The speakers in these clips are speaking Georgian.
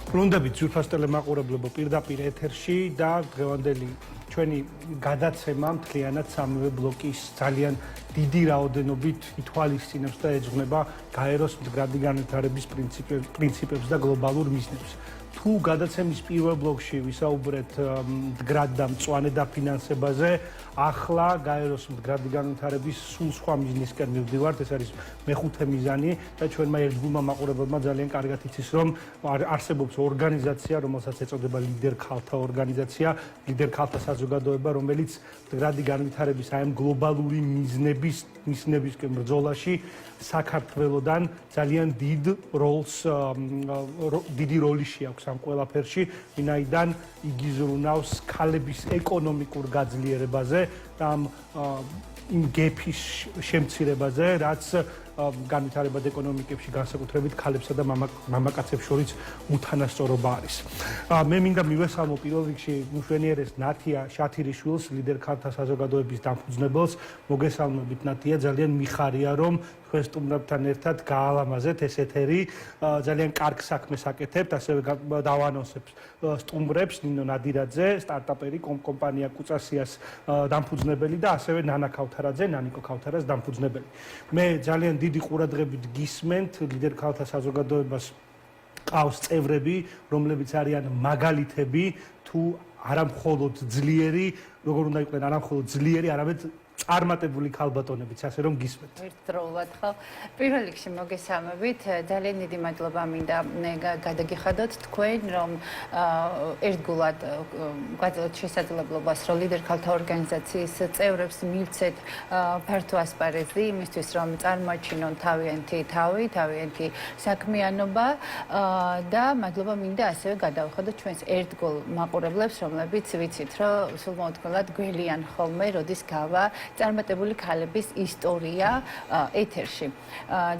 ბრუნდებით ძვირფას ტელემაყურებლებო პირდაპირ ეთერში და დღევანდელი ჩვენი გადაცემა მთლიანად სამივე ბლოკის ძალიან დიდი რაოდენობით ითვალისწინებს და ეძღვნება გაეროს მდგრადი განვითარების პრინციპებს და გლობალურ მიზნებს. თუ გადაცემის პირველ ბლოკში ვისაუბრეთ მდგრად და მწვანე დაფინანსებაზე, ახლა გაეროს მდგრადი განვითარების სულ სხვა მიზნისკენ მივდივართ. ეს არის მეხუთე მიზანი და ჩვენმა ერთგულმა მაყურებელმა ძალიან კარგად იცის, რომ არსებობს ორგანიზაცია, რომელსაც ეწოდება ლიდერ ქალთა ორგანიზაცია, ლიდერ ქალთა საზოგადოება, რომელიც მდგრადი განვითარების აი ამ გლობალური მიზნებისკენ ბრძოლაში საქართველოსთან ძალიან დიდი როლი შეაქვს ამ ყველაფერში, ვინაიდან იგი ზრუნავს ქალების ეკონომიკურ გაძლიერებაზე და იმ გეფის შემცირებაზე, რაც განვითარებად ეკონომიკებში განსაკუთრებით ქალებსა და მამაკაცებს შორის უთანასწორობა არის. მე მინდა მივესალმო პირველ რიგში მშვენიერეს ნათია შათირიშვილს, ლიდერ ქალთა საზოგადოების დამფუძნებელს. მოგესალმებით ნათია, ძალიან მიხარია რომ თქვენ სტუმრებთან ერთად გაალამაზეთ ეს ეთერი. ძალიან კარგ საქმეს აკეთებთ, ასევე დავანონსებ სტუმრებს ნინო ნადირაძე, სტარტაპერი, კომპანია კუწასიას დამფუძნებელი და ასევე ნანა ქავთარაძე, ნანიკო ქავთარას დამფუძნებელი. მე ძალიან დიდი ყურადღებით გისმენთ ლიდერ ქალთა საზოგადოებას ყავს წევრები, რომლებიც არიან მაგალითები თუ არა მხოლოდ ძლიერი, როგორ უნდა იყვნენ არა მხოლოდ ძლიერი, არამედ წარმატებული ქალბატონებიც, ასე რომ გისმენთ. ერთდროულად ხო. პირველ რიგში მოგესალმებით. ძალიან დიდი მადლობა მინდა გადაგიხადოთ თქვენ, რომ ერთგულად გვაძლევთ შესაძლებლობას, რომ ლიდერ ქალთა ორგანიზაციის წევრებს მივცეთ ფართო ასპარეზი იმისთვის, რომ წარმოაჩინონ თავიანთი საქმიანობა და მადლობა მინდა ასევე გადავხადოთ ჩვენს ერთგულ მაყურებლებს, რომლებიც ვიცით, რომ სულ მოუთხოვნად გველიან ხოლმე, როდის გავა წარმატებული ქალების ისტორია ეთერში.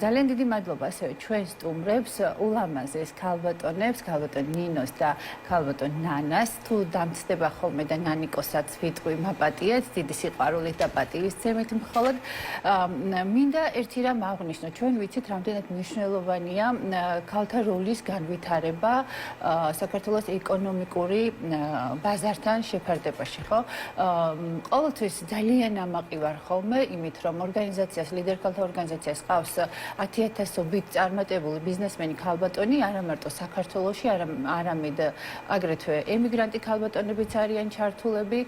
ძალიან დიდი მადლობა ასევე ჩვენ სტუმრებს, ულამაზეს ქალბატონებს, ქალბატონ ნინოს და ქალბატონ ნანას. თუ დამცდება ხოლმე და ნანიკოსაც ვიტყვი მაპატიეთ, დიდი სიყვარულით და პატივისცემით მხოლოდ. მინდა ერთი რამ აღვნიშნო, ჩვენ ვიცით, რამდენად მნიშვნელოვანია ქალთა როლის განვითარება საქართველოს ეკონომიკური ბაზართან შეფარდებაში, ხო? ყოველთვის ძალიან ამაყი ვარ ხოლმე იმით, რომ ორგანიზაციას, ლიდერ ქალთა ორგანიზაციას ყავს 10,000-ობით წარმატებული ბიზნესმენი ქალბატონი, არა მარტო საქართველოში, არამედ აგრეთვე ემიგრანტი ქალბატონებიც არიან ჩართულები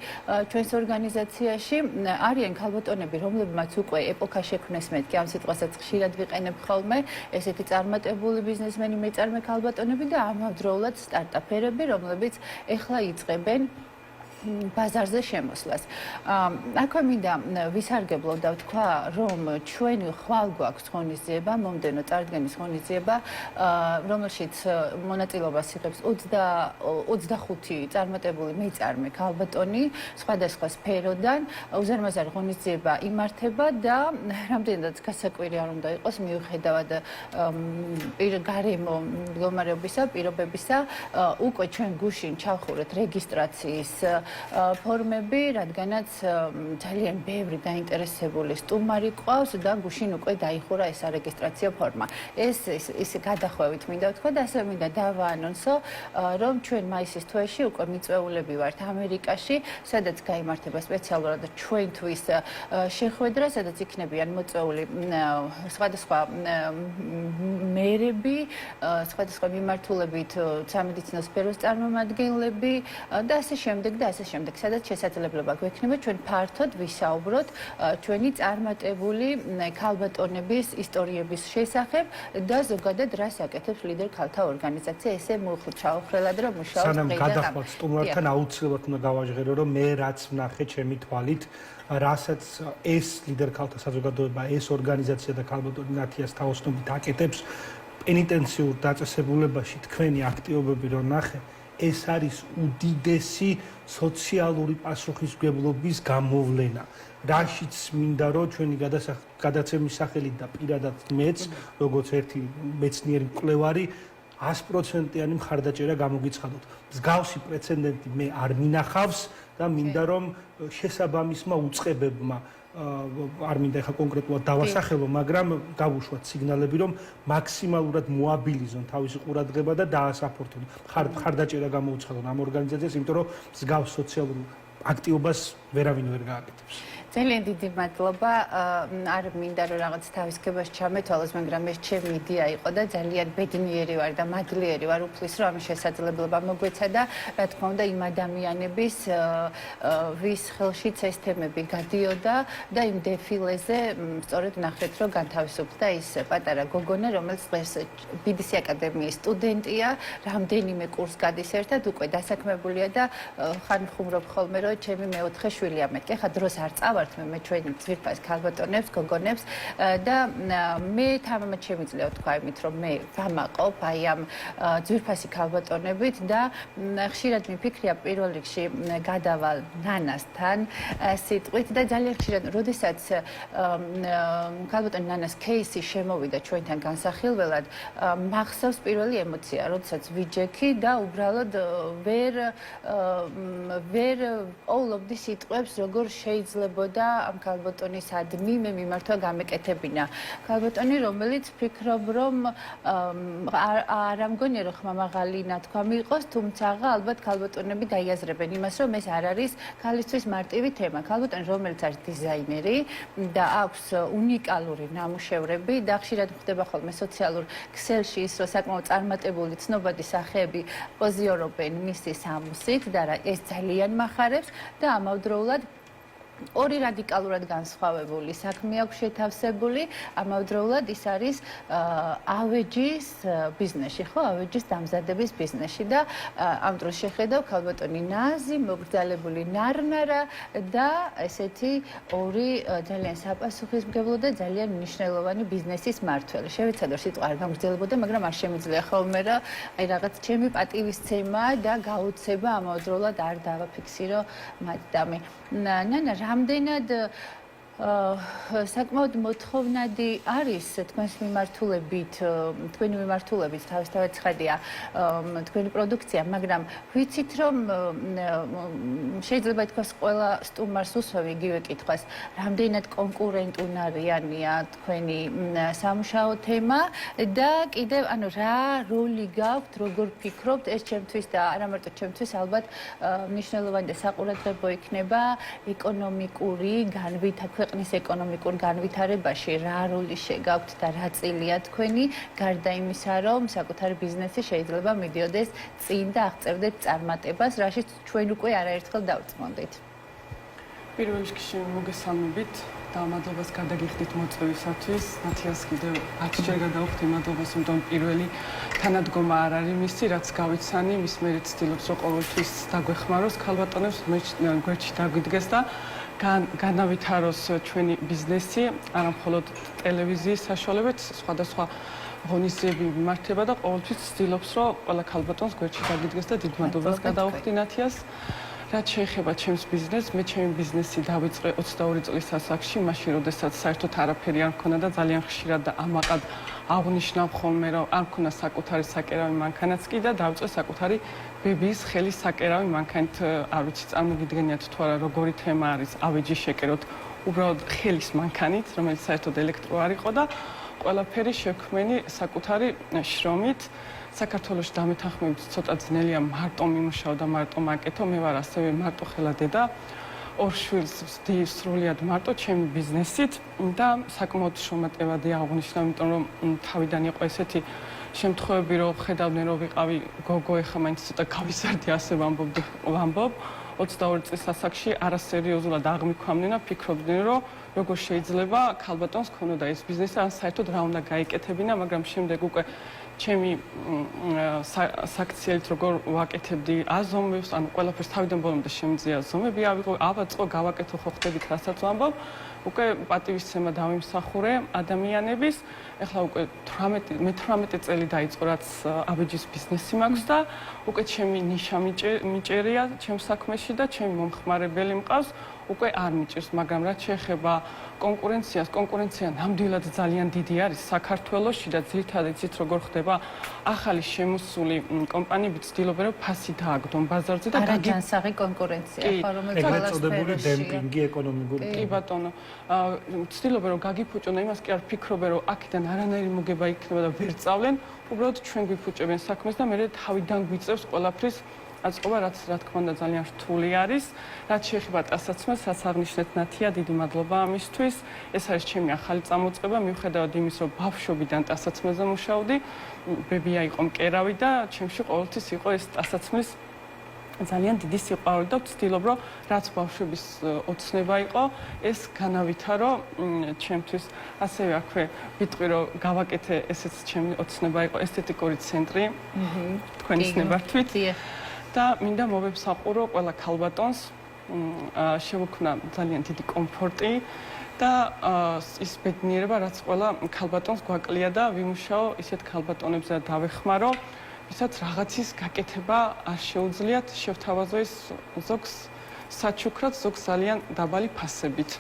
ჩვენს ორგანიზაციაში. არიან ქალბატონები, რომლებმაც უკვე ეპოქა შექმნეს, მეთქი ამ სიტყვასაც ხშირად ვიყენებ ხოლმე, ესეთი წარმატებული ბიზნესმენი მეწარმე ქალბატონები და ამავდროულად სტარტაპერები, რომლებიც ეხლა იწყებენ ბაზარზე შემოსვლას. აქვე მინდა ვისარგებლო და ვთქვა, რომ ჩვენი ხვალ გვაქვს ღონისძიება, მომდევნო წარდგენის ღონისძიება, რომელშიც მონაწილეობას იღებს 25 წარმატებული მეწარმე ქალბატონი სხვადასხვა სფეროდან. უზარმაზარ ღონისძიება იმართება და რამდენადაც გასაკვირია რომ უნდა იყოს, მიუხედავად გარემო მდგომარეობისა, პირობებისა, უკვე ჩვენ გუშინ ჩავხურეთ რეგისტრაციის ფორმები, რადგანაც ძალიან ბევრი დაინტერესებული სტუმარი ყავს და გუშინ უკვე დაიხურა ეს არეგისტრაციო ფორმა. ეს გადახვევით მინდა ვთქვა და ასევე მინდა დავაანონსო, რომ ჩვენ მაისის თვეში უკვე მიწვეულები ვართ ამერიკაში, სადაც გაიმართება სპეციალურად ჩვენთვის შეხვედრა, სადაც იქნებიან მოწვეული სხვადასხვა მერები, სხვადასხვა მიმართულებით სამედიცინო სფეროს წარმომადგენლები და ასე შემდეგ და ასე შემდეგ, სადაც შესაძლებლობა გვექნება ჩვენ ფართოდ ვისაუბროთ ჩვენი წარმატებული ქალბატონების ისტორიების შესახებ და ზოგადად რას აკეთებს ლიდერ ქალთა ორგანიზაცია. ესე ჩაუხრელად რომ მუშაობს სანამ გადახვდით სტუმრებთან, აუცილებლად უნდა გავაჟღერო, რომ მე რაც ვნახე ჩემი თვალით, რასაც ეს ლიდერ ქალთა საზოგადოება, ეს ორგანიზაცია და ქალბატონი ნათიას თაოსნობით აკეთებს პენიტენციურ დაწესებულებაში თქვენი აქტივობები რომ ნახე, ეს არის უდიდესი სოციალური პასუხისმგებლობის გამოვლენა. რაშიც მინდა რომ ჩვენი გადაცემის სახელით და პირადად მეც, როგორც ერთი მეცნიერი მკვლევარი, 100%-იანი მხარდაჭერა გამოგიცხადოთ. მსგავსი პრეცედენტი მე არ მინახავს და მინდა რომ შესაბამისმა უწყებებმა არ მინდა ახლა კონკრეტულად დავასახელო, მაგრამ გავუშვათ სიგნალები, რომ მაქსიმალურად მოაბილიზონ თავისი ყურადღება და დაასაფორთონ. მხარდაჭერა გამოუცხადონ ამ ორგანიზაციას, იმიტომ რომ მსგავს სოციალურ აქტივობას ვერავინ ვერ გააკეთებს. ძალიან დიდი მადლობა. არ მინდა რომ რაღაც თავისკებას ჩამეთვალოს, მაგრამ ეს ჩემი იდეა იყო და ძალიან ბედნიერი ვარ და მადლიერი ვარ უფლის რომ ამის შესაძლებლობა მოგვეცა და რა თქმა უნდა იმ ადამიანების ვის ხელშიც ეს თემები გადიოდა და იმ დეფილეზე სწორედ ნახეთ რომ განთავისუფლდა ის პატარა გოგონა, რომელიც დღეს BDC აკადემიის სტუდენტია, რამდენიმე კურს გადის ერთად, უკვე დასაქმებულია და ხან ხუმრობ ხოლმე რომ ჩემი მეოთხე შვილია მეთქე, ხა დროს არ წავა მე ჩვენ ძვირფას ქალბატონებს, გოგონებს და მე თამამად შემიძლია ვთქვა იმით, რომ მე ვამაყობ აი ამ ძვირფასი ქალბატონებით და ხშირად მიფიქრია პირველ რიგში გადავალ ნანასთან სიტყვით და ძალიან ხშირად, როდესაც ქალბატონი ნანას კეისი შემოვიდა ჩვენთან განსახილველად, მახსოვს პირველი ემოცია, როდესაც ვიჯექი და უბრალოდ ვერ პოულობდი სიტყვებს, როგორ შეიძლება და ამ ქალბატონისადმი მე მიმართვა გამეკეთებინა. ქალბატონი, რომელიც ფიქრობ, რომ არ ამგონია რომ ხმამაღალი ნათქვამი იყოს, თუმცა ალბათ ქალბატონები გაიაზრებენ იმას, რომ ეს არ არის ქალისთვის მარტივი თემა. ქალბატონი, რომელიც არის დიზაინერი და აქვს უნიკალური ნამუშევრები და ხშირად ხდება ხოლმე სოციალურ ქსელში ის, რომ საკმაოდ წარმატებული ცნობადი სახეები პოზიორობენ მისი სამოსით და ეს ძალიან მახარებს და ამავდროულად ორი რადიკალურად განსხვავებული საქმე აქვს შეთავსებული, ამავდროულად ის არის ავეჯის ბიზნესში, ხო, ავეჯის დამზადების ბიზნესში და ამ დროს შეხედავ ქალბატონი ნაზი, მოგრძალებული ნარნარა და ესეთი ორი ძალიან საპასუხისმგებლო და ძალიან მნიშვნელოვანი ბიზნესის მმართველი. შევეცადო სიტყვა არ გამგრძელებოდა, მაგრამ არ შემიძლია ხოლმე რა, აი რაღაც ჩემი პატივისცემა და გაუცება ამავდროულად არ დავაფიქსირო მათდამი. ნანა, რამდენად საკმაოდ მოთხოვნადი არის თქვენი მიმართულებით თავისთავად ცხადია თქვენი პროდუქცია, მაგრამ ვიცით რომ შეიძლება ითქვას ყველა სტუმარს უსვევი იგივე კითხვას, რამდენად კონკურენტუნარიანია თქვენი სამუშაო თემა და კიდევ ანუ რა როლი გაქვთ, როგორ ფიქრობთ, ეს ჩემთვის და არა მარტო ჩემთვის ალბათ მნიშვნელოვანი და საყურადღებო იქნება ეკონომიკური ქვეყნის ეკონომიკურ განვითარებაში რა როლი შეგაქვთ და რა წილია თქვენი, გარდა იმისა, რომ საკუთარი ბიზნესი შეიძლება მიდიოდეს წინ და აღწევდეთ წარმატებას, რაშიც ჩვენ უკვე არაერთხელ დავწმუნდით. პირველ რიგში მოგესალმებით და მადლობას გადაგიხდით მოწვევისათვის. ნათიას კიდევ 10 ჯერ გადავხდი მადლობას, იმიტომ პირველი თანადგომა არ არის მისი, რაც გავიცანი, მის მერე ცდილობს რომ ყოველთვის დაგვეხმაროს ქალბატონებს, გვერდში დაგვიდგეს და განავითაროს ჩვენი ბიზნესი, არა მხოლოდ ტელევიზიის საშუალებით, სხვადასხვა ღონისძიებები მიმართება და ყოველთვის ცდილობს რომ ყველა ქალბატონს გვერდში დაგიდგეს და დიდ მადლობას გადავხდი ნათიას. რაც შეეხება ჩემს ბიზნესს, მე ჩემი ბიზნესი დავიწყე 22 წლის ასაკში, მაშინ როდესაც საერთოდ არაფერი არ მქონდა და ძალიან ხშირად და ამაყად აღნიშნავ ხოლმე რომ არ მქონდა საკუთარი საკერავი მანქანაც კი და დავიწყე საკუთარი ბებიის ხელის საკერავი მანქანით, არ ვიცი წარმოგიდგენიათ თუ არა როგორი თემა არის ავეჯი შეკეროთ უბრალოდ ხელის მანქანით, რომელიც საერთოდ ელექტრო არ იყო და ყველაფერი შექმენი საკუთარი შრომით. საქართველოში დამეთანხმებით ცოტა ძნელია მარტო მიმუშაო და მარტო მაკეთო, მე ვარ ასევე მარტო ხელა დედა, ორ შვილს ვსდი სრულიად მარტო ჩემი ბიზნესით და საკმაოდ შრომატევადია აღნიშნავ, იმიტომ რომ თავიდან იყო ესეთი შემთხვევები, რომ ხედავდნენ რომ ვიყავი გოგო, ეხლა მაინც ცოტა გავიზარდი, ასე ვამბობ 22 წლის ასაკში არასერიოზულად აღმიქვამდნენ და ფიქრობდნენ რომ როგორ შეიძლება ქალბატონს ქონოდა ეს ბიზნესი, ან საერთოდ რა უნდა გაიკეთებინა, მაგრამ შემდეგ უკვე ჩემი საქციელით როგორ ვაკეთებდი აზომვებს, ანუ ყველაფერს თავიდან ბოლომდე შემიძლია აზომები ავაწყო, გავაკეთო, ხო ხდებით რასაც ვამბობ, უკვე პატივისცემა დავიმსახურე ადამიანების. ეხლა უკვე 18 წელი დაიწყო, რაც ავეჯის ბიზნესი მაქვს და უკვე ჩემი ნიშა მიჭერია ჩემს საქმეში და ჩემი მომხმარებელი მყავს. უკვე არ მიჭირს, მაგრამ რაც შეეხება კონკურენციას, კონკურენცია ნამდვილად ძალიან დიდი არის საქართველოში და ძირითადად იცით როგორ ხდება ახალი შემოსული კომპანიები ცდილობენ რომ ფასი დააგდონ ბაზარზე და არაჯანსაღი კონკურენცია ხო რომელიც ეგრეთ ყველა წოდებული სფეროშია. დემპინგი ეკონომიკური. კი ბატონო, ცდილობენ რომ გაგიფუჭონ, იმას კი არ ფიქრობენ რომ აქედან არანაირი მოგება იქნება და ვერ წავლენ, უბრალოდ ჩვენ გვიფუჭებენ საქმეს და მე თავიდან გვიწევს ყველაფრის აწყობა, რაც რა თქმა უნდა ძალიან რთული არის. რაც შეეხება ტასაცმელს, რაც აღნიშნეთ ნათია, დიდი მადლობა ამისთვის. ეს არის ჩემი ახალი წამოწყება, მიუხედავად იმის, რომ ბავშვობიდან ტასაცმელზე მუშაობდი, ბებია იყო მკერავი და ჩემში ყოველთვის იყო ეს ტასაცმლის ძალიან დიდი სიყვარული და ვცდილობ, რომ რაც ბავშვების ოცნება იყო, ეს განავითარო ჩემთვის. ასევე აქვე ვიტყვი, რომ გავაკეთე ესეც ჩემი ოცნება იყო ესთეტიკური ცენტრი. თქვენის ნებართვით. და მინდა მოვემსახურო ყველა ქალბატონს, შევქმნა ძალიან დიდი კომფორტი და ის ბედნიერება, რაც ყველა ქალბატონს გვაკლია და ვიმუშაო ისეთ ქალბატონებზე და დავეხმარო, ვისაც რაღაცის გაკეთება არ შეუძლიათ, შევთავაზო ის ზოგს საჩუქრად, ზოგს ძალიან დაბალი ფასებით.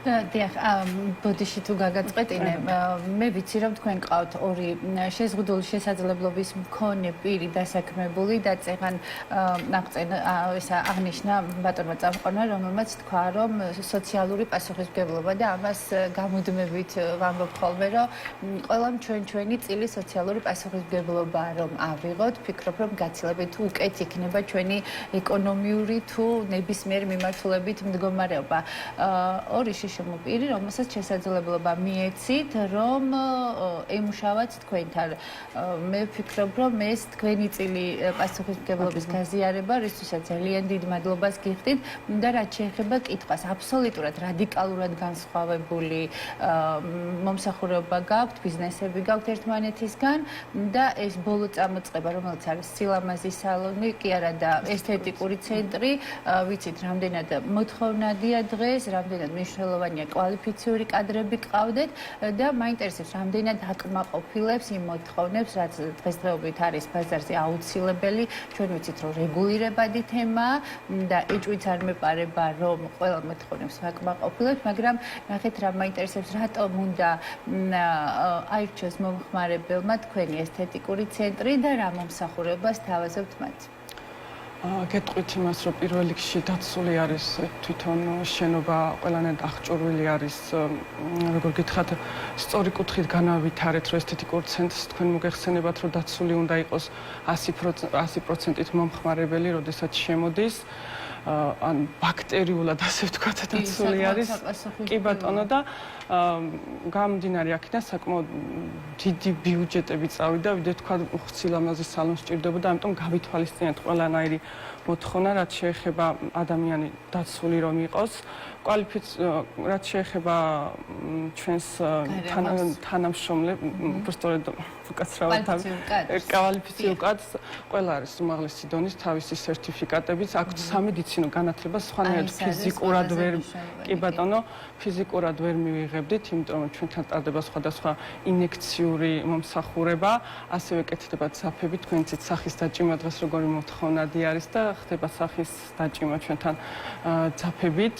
დიახ, ბოდიში თუ გაგაწყვეტინე, მე ვიცი რომ თქვენ ყავთ ორი შეზღუდული შესაძლებლობის მქონე პირი დასაქმებული და წეგან ესა აღნიშნა ბატონმა წამყვანმა, რომელმაც თქვა რომ სოციალური პასუხისმგებლობა და ამას გამუდმებით ვამბობ ხოლმე, რომ ყველამ ჩვენი წილი სოციალური პასუხისმგებლობაა რომ ავიღოთ, ფიქრობ რომ გაცილებით უკეთ იქნება ჩვენი ეკონომიური თუ ნებისმიერ მიმართულებით მდგომარეობა. ორი შემოპირი, რომელსაც შესაძლებლობა მიეცით, რომ ემუშავათ თქვენთან. მე ვფიქრობ, რომ ეს თქვენი წილი პასუხისმგებლობის გაზიარება, რისთვისაც ძალიან დიდ მადლობას გიხდით და რაც შეეხება კითხვას, აბსოლუტურად რადიკალურად განსხვავებული მომსახურება გაქვთ, ბიზნესები გაქვთ ერთმანეთისგან და ეს ბოლო წამოწყება, რომელიც არის სილამაზის სალონი, კი არა და ესთეტიკური ცენტრი, ვიცით, რამდენად მოთხოვნადია დღეს, რამდენად მნიშვნელოვანია კვალიფიციური კადრები გყავდეთ და მაინტერესებს რამდენად აკმაყოფილებს იმ მოთხოვნებს, რაც დღესდღეობით არის ბაზარზე აუცილებელი. ჩვენ ვიცით, რომ რეგულირებადი თემაა და ეჭვიც არ მეპარება, რომ ყველა მოთხოვნებს ვაკმაყოფილებს, მაგრამ ნახეთ რა მაინტერესებს, რატომ უნდა აირჩიოს მომხმარებელმა თქვენი ესთეტიკური ცენტრი და რა მომსახურებას თავაზობთ მათ. გეტყვით იმას, რომ პირველ რიგში დაცული არის თვითონ შენობა, ყველანაირად აღჭურვილი არის, როგორ გითხრათ, სწორი კუთხით განავითარეთ, რომ ესთეტიკურ ცენტრს თქვენ მოგეხსენებათ, რომ დაცული უნდა იყოს 100%-ით მომხმარებელი, როდესაც შემოდის. ან ბაქტერიულად ასე ვთქვათ დაცული არის. კი ბატონო და გამომდინარე აქედან საკმაოდ დიდი ბიუჯეტები წავიდა, ვიდრე თქვა ხცილამაზის სალონს სჭირდებოდა, ამიტომ გავითვალისწინეთ ყველანაირი მოთხოვნა, რაც შეეხება ადამიანი დაცული რომ იყოს. რაც შეეხება ჩვენს თანამშრომლებს, უბრალოდ უკაცრავად კვალიფიციურ კადრს, ყველა არის უმაღლესი დონის თავისი სერტიფიკატებით, აქვს სამედიცინო განათლება, სხვანაირად ფიზიკურად ვერ კი ბატონო, ფიზიკურად ვერ მივიღებდით, იმიტომ რომ ჩვენთან ტარდება სხვადასხვა ინექციური მომსახურება, ასევე კეთდება ძაფები, თქვენ იცით სახის დაჭიმა დღეს როგორი მოთხოვნადი არის და ხდება სახის დაჭიმა ჩვენთან ძაფებით.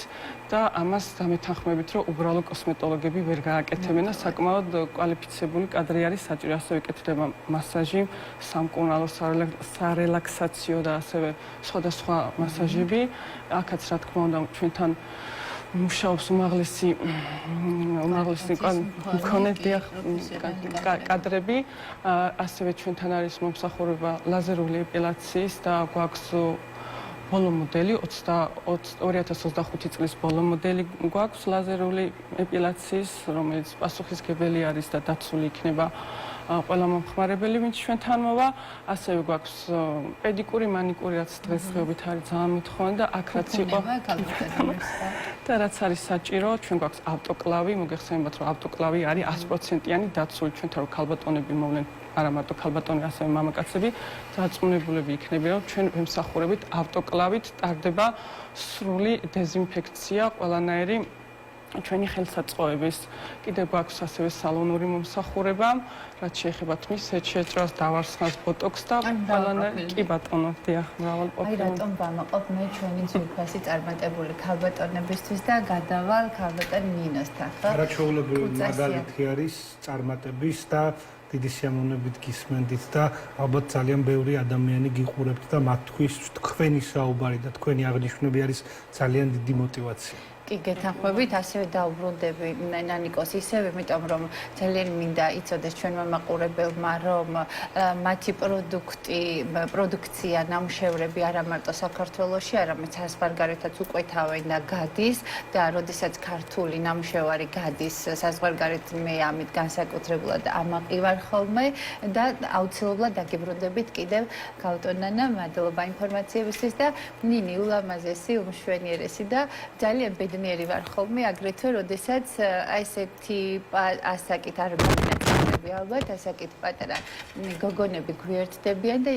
და ამას დამეთანხმებით, რომ უბრალო კოსმეტოლოგები ვერ გააკეთებენ და საკმაოდ კვალიფიცირებული კადრი არის საჭირო. ასევე კეთდება მასაჟი, სამკურნალო, სარელაქსაციო და ასევე სხვადასხვა მასაჟები. აქაც რა თქმა უნდა ჩვენთან მუშაობს უმაღლესი მქონე კადრები. ასევე ჩვენთან არის მომსახურება ლაზერული ეპილაციის და გვაქვს ბოლო მოდელი 2025 წლის ბოლო მოდელი გვაქვს ლაზერული ეპილაციის, რომელიც პასუხისმგებელი არის და დაცული იქნება ყველა მომხმარებელი, ვინც ჩვენთან მოვა. ასევე გვაქვს პედიკური, მანიკური, რაც დღესდღეობით არის ძალიან მოთხოვნა და აქ რაც იყო და რაც არის საჭირო, ჩვენ გვაქვს ავტოკლავი, მოგეხსენებათ, რომ ავტოკლავი არის 100%-იანი დაცული, ჩვენთან რო ქალბატონები მოვლენ, არა მარტო ქალბატონი, ასევე მამაკაცები დარწმუნებულები იქნებიან, რომ ჩვენ ვემსახურებით ავტოკლავით ტარდება სრული დეზინფექცია ყველანაირი ჩვენი ხელსაწყოების კიდევ გვაქვს ასევე სალონური მომსახურება, რაც შეეხება თმის შეჭრას, დავარსხას, ბოტოქს და ყველანაირ კი ბატონო, დიახ, მრავალ აი ყოფილი. რატომ ვამაყობ მე ჩვენი ძვირფასი წარმატებული ქალბატონებისთვის და გადავალ ქალბატონ ნინოსთან, ხო? არაჩვეულებრივი მაგალითი არის წარმატების და დიდი სიამოვნებით გისმენდით და ალბათ ძალიან ბევრი ადამიანი გიყურებთ და მათთვის თქვენი საუბარი და თქვენი აღნიშვნები არის ძალიან დიდი мотиваცია. კი გეთანხმებით, ასევე დაუბრუნდები ნანიკოს ისევ, იმიტომ რომ ძალიან მინდა იცოდეს ჩვენმა მაყურებელმა, რომ მათი პროდუქცია, ნამუშევრები არა მარტო საქართველოში, არამედ საზღვარგარეთაც უკვეთავენ და გადის და როდესაც ქართული ნამუშევარი გადის საზღვარგარეთ, მე ამით განსაკუთრებულად ამაყივარ ხოლმე და აუცილებლად დაგიბრუნდებით კიდევ ქალბატონანა, მადლობა ინფორმაციებისთვის და ნინი ულამაზესი, უმშვენიერესი და ძალიან ნიერი ვარ ხოლმე აგრეთვე, როდესაც აი ესეთი ასაკით არ გაგინაცვლები ალბათ, ასაკით პატარა გოგონები გვერდდებიან და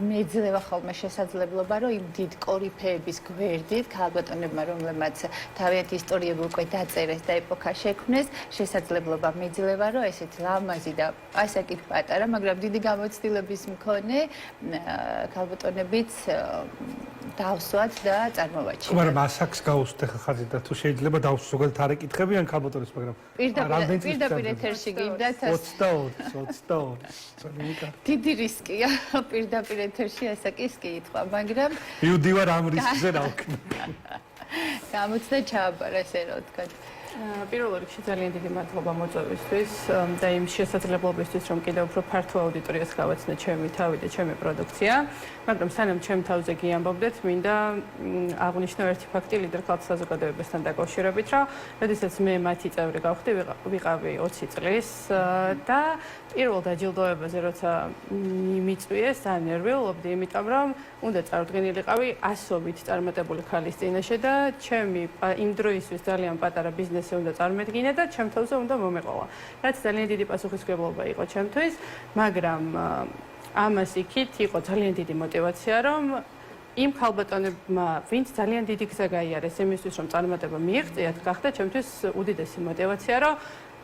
მეძლევა ხოლმე შესაძლებლობა, რომ იმ დიდ კორიფეების გვერდით ქალბატონებმა, რომლებმაც თავიანთი ისტორიები უკვე დაწერეს და ეპოქა შექმნეს, შესაძლებლობა მეძლევა, რომ ესეთი ლამაზი და ასაკით პატარა, მაგრამ დიდი გამოცდილების მქონე ქალბატონებიც დავსვათ და წარმოვაჩინოთ. მაგრამ ასაკს გაუსვთ ხაზი და თუ შეიძლება დავსვათ ზოგადად არ ეკითხებიან ქალბატონებს, მაგრამ პირდაპირ ეთერში გინდათ 22. დიდი რისკია პირდაპირ ეთერში ასაკის კითხვა, მაგრამ მივდივარ ამ რისკზე რა ვქნა. გამოცდა ჩააბარა ესე რა ვთქვათ. პირველ რიგში ძალიან დიდი მადლობა მოწვევისთვის და იმ შესაძლებლობისთვის, რომ კიდევ უფრო ფართო აუდიტორიას გავაცნე ჩემი თავი და ჩემი პროდუქცია. მაგრამ სანამ ჩემ თავზე გიამბობდეთ, მინდა აღვნიშნო ერთი ფაქტი ლიდერ ქალთა საზოგადოებასთან დაკავშირებით, რომ როდესაც მე მათი წევრი გავხდი, ვიყავი 20 წლის და პირველ დაჯილდოებაზე, როცა მიწვიეს, ძალიან ნერვიულობდი, იმიტომ რომ უნდა წარდგენილიყავი ასობით წარმატებული ქალის წინაშე და ჩემი იმ დროისთვის ძალიან პატარა ბიზნესი უნდა წარმოედგინე და ჩემ თავზე უნდა მომეყოლა. რაც ძალიან დიდი პასუხისმგებლობა იყო ჩემთვის, მაგრამ ამას იქით იყო ძალიან დიდი мотиваცია, რომ იმ ქალბატონებმა, ვინც ძალიან დიდი გზა გაიარეს იმისთვის, რომ წარმატება მიიღწიათ, გახდა ჩემთვის უდიდესი мотиваცია, რომ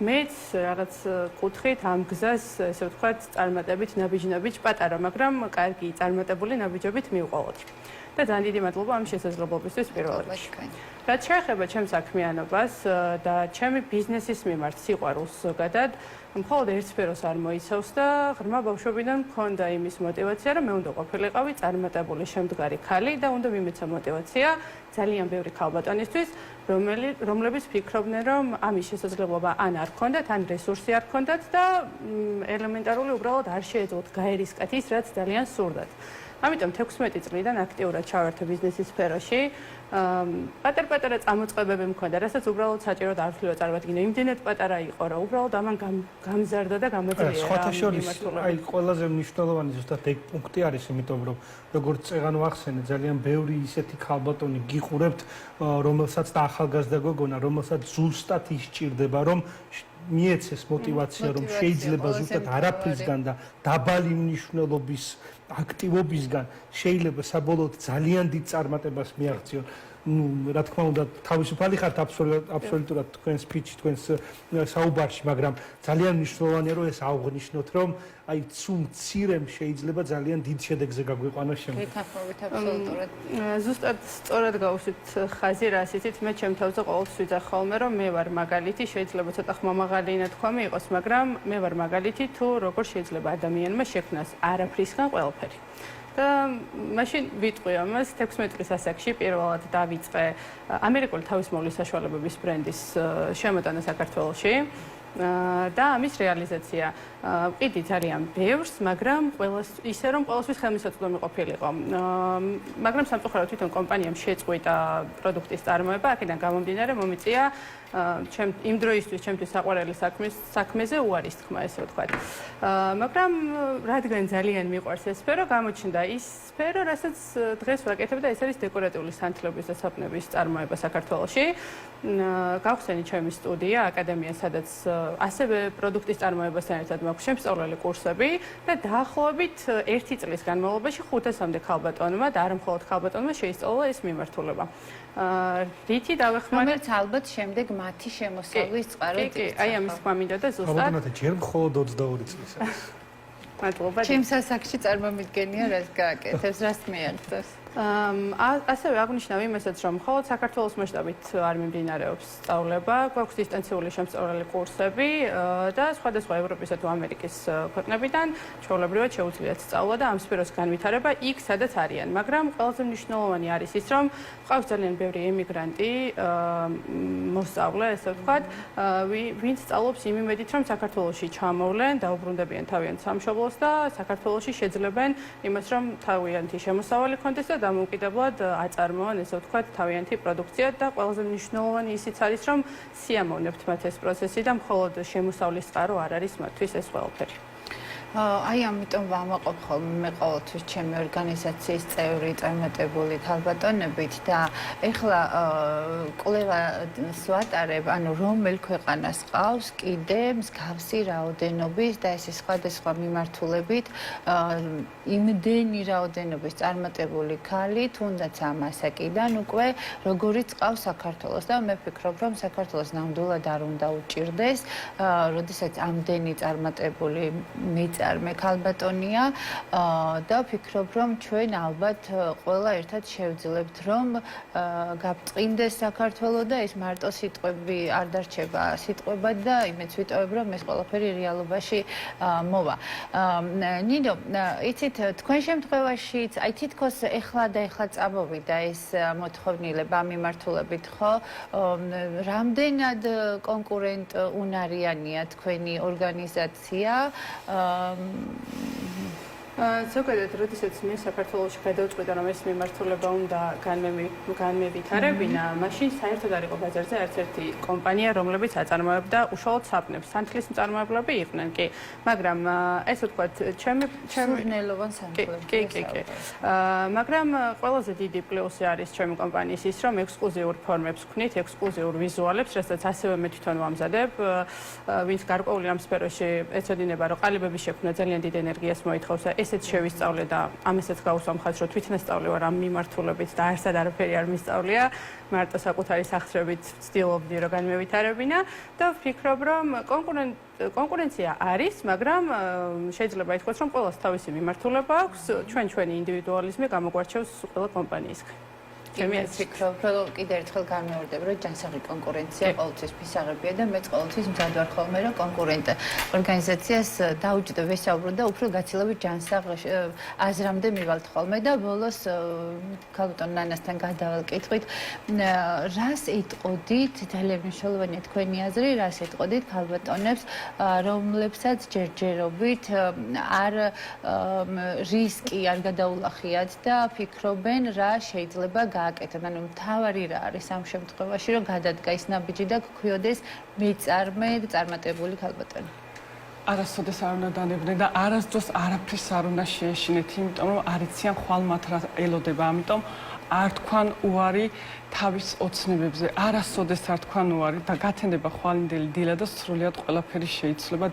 მეც რაღაც კუთხით ამ გზას, ესე ვთქვათ, წარმატებით ნაბიჯ-ნაბიჯ პატარა, მაგრამ კარგი წარმატებული ნაბიჯობით მივყოლოდი. და ძალიან დიდი მადლობა ამ შესაძლებლობისთვის პირველ რიგში. რაც შეეხება ჩემს საქმიანობას და ჩემი ბიზნესის მიმართ სიყვარულს ზოგადად, მხოლოდ ერთ სფეროს არ მოიცავს და ღრმა ბავშვობიდან მქონდა იმის мотиваცია, რომ მე უნდა ყოფილიყავი წარმატებული შემდგარი ქალი და უნდა მიმეცა мотиваცია ძალიან ბევრი ქალბატონისთვის, რომლებიც ფიქრობდნენ, რომ ამის შესაძლებლობა ან არ ქონდათ, ან რესურსი არ ქონდათ და ელემენტარული უბრალოდ არ შეეძლოთ გაერისკათ ის, რაც ძალიან სურდათ. ამიტომ 16 წლიდან აქტიურად ჩავერთე ბიზნესის სფეროში. პატარ-პატარა წამოწყებები მქონდა, რასაც უბრალოდ საჭიროდ არ ვთვლიო წარმატგინე. იმდენად პატარა იყო, რომ უბრალოდ ამან გამზარდა და გამოძლიერა. სხვათა შორის, აი ყველაზე მნიშვნელოვანი ზუსტად ეგ პუნქტი არის, იმიტომ რომ როგორც წეგან ვახსენე, ძალიან ბევრი ისეთი ქალბატონი გიყურებთ, რომელსაც და ახალგაზრდა გოგონა, რომელსაც ზუსტად ისჭირდება, რომ მიეცეს мотиваცია, რომ შეიძლება ზუსტად არაფრისგან და დაბალი მნიშვნელობის აქტივობისგან შეიძლება საბოლოოდ ძალიან დიდ წარმატებას მიაღწიონ. რა თქმა უნდა, თავისუფალი ხართ აბსოლუტურად თქვენ სპიჩში, თქვენს საუბარში, მაგრამ ძალიან მნიშვნელოვანია, რომ ეს აღვნიშნოთ, რომ აი თუ მცირემ შეიძლება ძალიან დიდ შედეგზე გაგვიყვანოს შემდეგ. გეთანხმებით აბსოლუტურად. ზუსტად სწორად გავუსვით ხაზი, რა ასეთით მე ჩემ თავზე ყოველთვის ვიძახ ხოლმე, რომ მე ვარ მაგალითი, შეიძლება ცოტა ხმამაღალი ნათქვამი იყოს, მაგრამ მე ვარ მაგალითი თუ როგორ შეიძლება ადამიანმა შექმნას არაფრისგან ყველაფერი. და მაშინ ვიტყვი ამას 16 წლის ასაკში პირველად დავიწყე ამერიკული თავისმოვლის საშუალებების ბრენდის შემოტანა საქართველოში და ამის რეალიზაცია ვყიდი ძალიან ბევრს, მაგრამ ისე რომ ყველასთვის ხელმისაწვდომი ყოფილიყო. მაგრამ სამწუხაროდ თვითონ კომპანიამ შეწყვიტა პროდუქტის წარმოება, აქედან გამომდინარე მომიწია იმ დროისთვის ჩემთვის საყვარელი საქმეზე უარის თქმა, ესე ვთქვათ. მაგრამ რადგან ძალიან მიყვარს ეს სფერო, გამოჩნდა ის სფერო, რასაც დღეს ვაკეთებ და ეს არის დეკორატიული სანთლების და საპნების წარმოება საქართველოში. გავხსენით ჩემი სტუდია, აკადემია, სადაც ასევე პროდუქტის წარმოებასთან ერთად მაქვს შემსწავლელი კურსები და დაახლოებით 1 წლის განმავლობაში 500-მდე ქალბატონმა და არა მხოლოდ ქალბატონმა შეისწავლა ეს მიმართულება. რითი დავეხმაროთ? რომელიც ალბათ შემდეგ მათი შემოსავლის წყარო კი, აი ამის თქმა მინდა და ზუსტად. ალბათ ჯერ მხოლოდ 22 წლის არის. მადლობა. ჩემს სასაკში წარმომიდგენია, რას გააკეთებს, რას მიაღწევს. ასევე აღნიშნავ იმასაც, რომ მხოლოდ საქართველოს მასშტაბით არ მიმდინარეობს სწავლება, გვაქვს დისტანციური შემსწავლელი კურსები და სხვადასხვა ევროპისა თუ ამერიკის ქვეყნებიდან ჩვეულებრივად შეუძლიათ სწავლა და ამ სფეროს განვითარება იქ, სადაც არიან. მაგრამ ყველაზე მნიშვნელოვანი არის ის, რომ გვყავს ძალიან ბევრი ემიგრანტი, მოსწავლე, ესე ვთქვათ, ვინც სწავლობს იმ იმედით, რომ საქართველოში ჩამოვლენ, დაუბრუნდებიან თავიანთ სამშობლოს და საქართველოში შეძლებენ იმას, რომ თავიანთი შემოსავალი ქონდეს და დამოუკიდებლად აწარმოონ, ესე ვთქვათ, თავიანთი პროდუქცია და ყველაზე მნიშვნელოვანი ისიც არის, რომ სიამოვნებთ მათ ეს პროცესი და მხოლოდ შემოსავლის წყარო არ არის მათთვის ეს ყველაფერი. აი ამიტომ ვამაყობ ხოლმე მე ყოველთვის ჩემი ორგანიზაციის წევრი წარმატებული ქალბატონებით და ეხლა კვლევას ვატარებ, ანუ რომელ ქვეყანას ყავს კიდე მსგავსი რაოდენობის და ესე სხვადასხვა მიმართულებით იმდენი რაოდენობის წარმატებული ქალი, თუნდაც ამ ასაკიდან უკვე როგორიც ყავს საქართველოს და მე ვფიქრობ, რომ საქართველოს ნამდვილად არ უნდა უჭირდეს, როდესაც ამდენი წარმატებული მე ქალბატონია და ვფიქრობ, რომ ჩვენ ალბათ ყველა ერთად შევძლებთ, რომ გაბწყინდეს საქართველო და ეს მარტო სიტყვები არ დარჩება სიტყვებად და იმეც ვიტოვებ, რომ ეს ყველაფერი რეალობაში მოვა. ნინო, იცით, თქვენ შემთხვევაშიც, აი თითქოს ეხლა და ეხლა წამოვიდა ეს მოთხოვნილება მიმართულებით, ხო? რამდენად კონკურენტუნარიანია თქვენი ორგანიზაცია? ზოგადად, როდესაც მე საქართველოში გადავწყვიტე, რომ ეს მიმართულება უნდა განმევითარებინა, მაშინ საერთოდ არ იყო ბაზარზე არც ერთი კომპანია, რომლებიც აწარმოებდა უშუალოდ საპნებს. სანთლის მწარმოებლები იყვნენ, კი, მაგრამ ესე ვთქვათ, ჩემი სურნელოვან სანთლებს. კი. მაგრამ ყველაზე დიდი პლუსი არის ჩემი კომპანიის ის, რომ ექსკლუზიურ ფორმებს ვქნით, ექსკლუზიურ ვიზუალებს, რასაც ასევე მე თვითონ ვამზადებ, ვინც გარკვეული ამ სფეროში ეცოდინება, რომ ყალიბების შექმნა ძალიან დიდ ენერგიას მოითხოვს. ესეც შევისწავლე და ამასაც გავუსვამ ხაზს, რომ თვითონ სწავლე ვარ ამ მიმართულებით და არსად არაფერი არ მისწავლია, მარტო საკუთარი სახსრებით ვცდილობდი, რომ განმევითარებინა და ვფიქრობ, რომ კონკურენცია არის, მაგრამ შეიძლება ითქვას, რომ ყველას თავისი მიმართულება აქვს, ჩვენი ინდივიდუალიზმი გამოგვარჩევს ყველა კომპანიისგან. მე ვფიქრობ, რომ კიდევ ერთხელ განმეორდებ, რომ ჯანსაღი კონკურენცია ყოველთვის ფისაღებია და მეც ყოველთვის მზად ვარ ხოლმე, რომ კონკურენტ ორგანიზაციას დაუჯდებ ვესაუბრო და უფრო გაცილებით ჯანსაღ აზრამდე მივალთ ხოლმე და ბოლოს ქალბატონ ნანასთან გადავალ კითხვით, რას ეტყოდით, ძალიან მნიშვნელოვანია თქვენი აზრი, რას ეტყოდით ქალბატონებს, რომლებსაც ჯერჯერობით არ რისკი არ გადაულახიათ და ფიქრობენ, რა შეიძლება გააკეთონ. ანუ მთავარი რა არის ამ შემთხვევაში, რომ გადადგა ის ნაბიჯი და გქონდეს მეწარმე და წარმატებული ქალბატონი. არასოდეს არ უნდა დანებდნენ და არასდროს არაფერს არ უნდა შეეშინეთ, იმიტომ რომ არ იციან ხვალ მათ რა ელოდება, ამიტომ არ თქვან უარი თავის ოცნებებზე, არასოდეს არ თქვან უარი და გათენდება ხვალინდელი დილა და სრულიად ყველაფერი შეიცვლება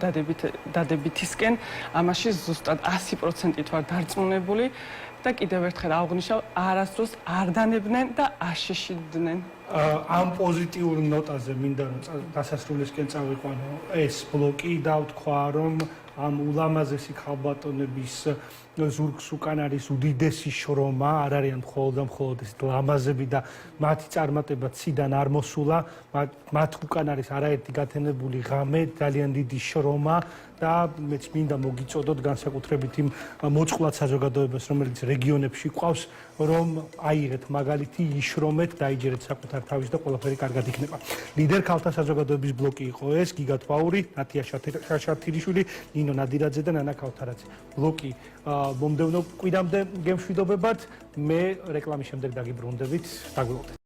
დადებითისკენ, ამაში ზუსტად 100%-ით ვარ დარწმუნებული. და კიდევ ერთხელ აღვნიშნავ, არასდროს არ დანებდნენ და არ შეშინდნენ. ამ პოზიტიურ ნოტაზე მინდა რომ დასასრულისკენ წავიყვანო ეს ბლოკი და ვთქვა, რომ ამ ულამაზესი ქალბატონების ზურგს უკან არის უდიდესი შრომა, არ არიან მხოლოდ ეს ლამაზები და მათი წარმატება ციდან არ მოსულა, მათ უკან არის არაერთი გათენებული ღამე, ძალიან დიდი შრომა და მეც მინდა მოგიწოდოთ განსაკუთრებით იმ მოწყვლად საზოგადოებას, რომელიც რეგიონებში ყავს, რომ აიღეთ მაგალითი, იშრომეთ, დაიჯერეთ საკუთარ თავის და ყველაფერი კარგად იქნება. ლიდერ ქალთა საზოგადოების ბლოკი იყო ეს, გიგა თვაური, ნათია შაშათირიშვილი, ნინო ნადირაძე და ნანა ქავთარაძე. ბლოკი მომდევნო კვირამდე გემშვიდობებად, მე რეკლამის შემდეგ დაგიბრუნდებით, დაგველოდეთ.